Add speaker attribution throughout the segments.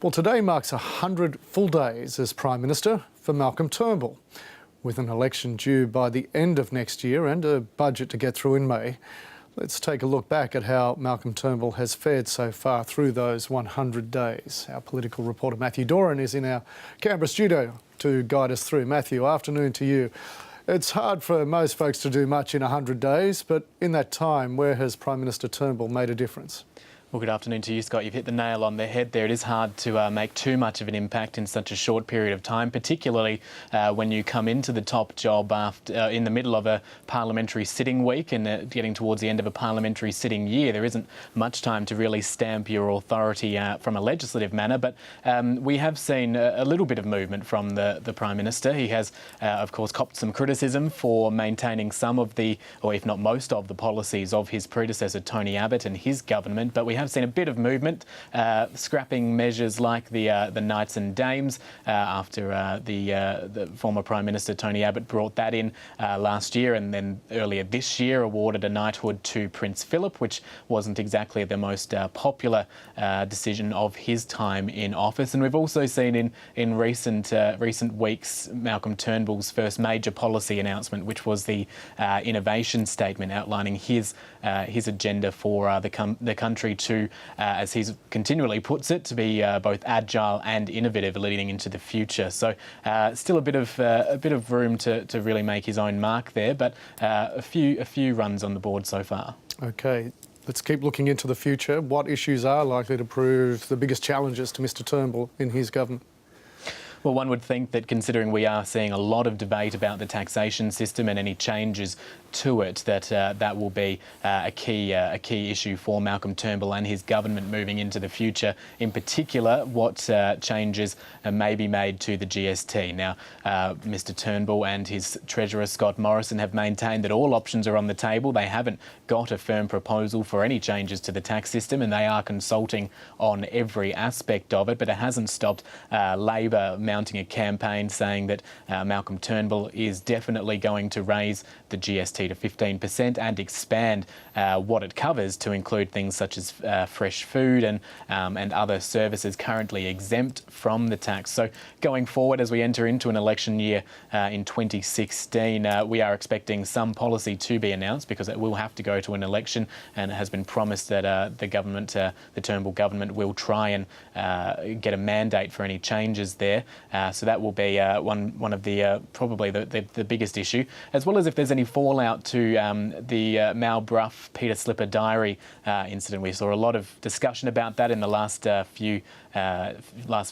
Speaker 1: Well, today marks 100 full days as Prime Minister for Malcolm Turnbull. With an election due by the end of next year and a budget to get through in May, let's take a look back at how Malcolm Turnbull has fared so far through those 100 days. Our political reporter Matthew Doran is in our Canberra studio to guide us through. Matthew, afternoon to you. It's hard for most folks to do much in 100 days, but in that time, where has Prime Minister Turnbull made a difference?
Speaker 2: Well, good afternoon to you, Scott. You've hit the nail on the head there. It is hard to make too much of an impact in such a short period of time, particularly when you come into the top job in the middle of a parliamentary sitting week and getting towards the end of a parliamentary sitting year. There isn't much time to really stamp your authority from a legislative manner, but we have seen a little bit of movement from the Prime Minister. He has, of course, copped some criticism for maintaining some of the, or if not most of the policies of his predecessor, Tony Abbott, and his government, but we have seen a bit of movement, scrapping measures like the Knights and Dames after the former Prime Minister Tony Abbott brought that in last year, and then earlier this year awarded a knighthood to Prince Philip, which wasn't exactly the most popular decision of his time in office. And we've also seen in recent weeks Malcolm Turnbull's first major policy announcement, which was the innovation statement outlining his agenda for the country to, as he continually puts it, to be both agile and innovative leading into the future. So still a bit of room to really make his own mark there, but a few runs on the board so far. Okay, let's keep looking into the future. What issues are likely to prove the biggest challenges to Mr Turnbull in his government? Well, one would think that, considering we are seeing a lot of debate about the taxation system and any changes to it, that will be a key issue for Malcolm Turnbull and his government moving into the future. In particular, what changes may be made to the GST. Now, Mr Turnbull and his Treasurer Scott Morrison have maintained that all options are on the table. They haven't got a firm proposal for any changes to the tax system, and they are consulting on every aspect of it. But it hasn't stopped Labor mounting a campaign saying that Malcolm Turnbull is definitely going to raise the GST to 15% and expand what it covers to include things such as fresh food and other services currently exempt from the tax. So going forward, as we enter into an election year in 2016, we are expecting some policy to be announced, because it will have to go to an election, and it has been promised that the government, the Turnbull government, will try and get a mandate for any changes there. So that will be one of the probably the biggest issue, as well as if there's any fallout to the Mal Brough Peter Slipper diary incident. We saw a lot of discussion about that in the last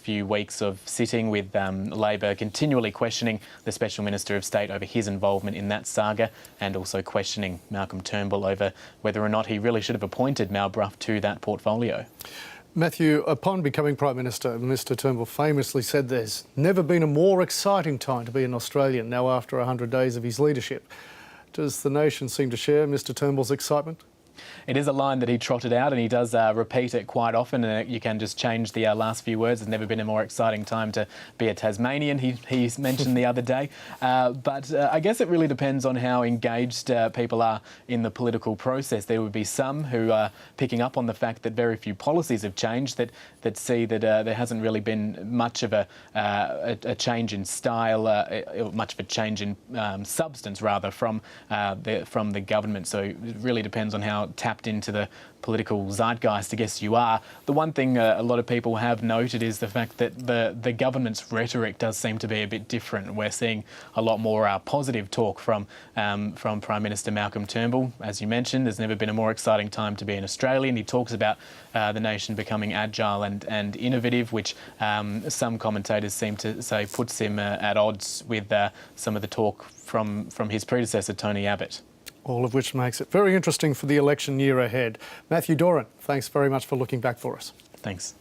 Speaker 2: few weeks of sitting, with Labor continually questioning the Special Minister of State over his involvement in that saga, and also questioning Malcolm Turnbull over whether or not he really should have appointed Mal Brough to that portfolio.
Speaker 1: Matthew, upon becoming Prime Minister, Mr Turnbull famously said there's never been a more exciting time to be an Australian, now after 100 days of his leadership. Does the nation seem to share Mr Turnbull's excitement?
Speaker 2: It is a line that he trotted out, and he does repeat it quite often. You can just change the last few words. There's never been a more exciting time to be a Tasmanian, he mentioned the other day. But I guess it really depends on how engaged people are in the political process. There would be some who are picking up on the fact that very few policies have changed, that see that there hasn't really been much of a change in style, much of a change in substance, rather, from the government. So it really depends on how tapped into the political zeitgeist, I guess, you are. The one thing a lot of people have noted is the fact that the government's rhetoric does seem to be a bit different. We're seeing a lot more positive talk from Prime Minister Malcolm Turnbull. As you mentioned, there's never been a more exciting time to be an Australian. He talks about the nation becoming agile and innovative, which some commentators seem to say puts him at odds with some of the talk from his predecessor, Tony Abbott.
Speaker 1: All of which makes it very interesting for the election year ahead. Matthew Doran, thanks very much for looking back for us.
Speaker 2: Thanks.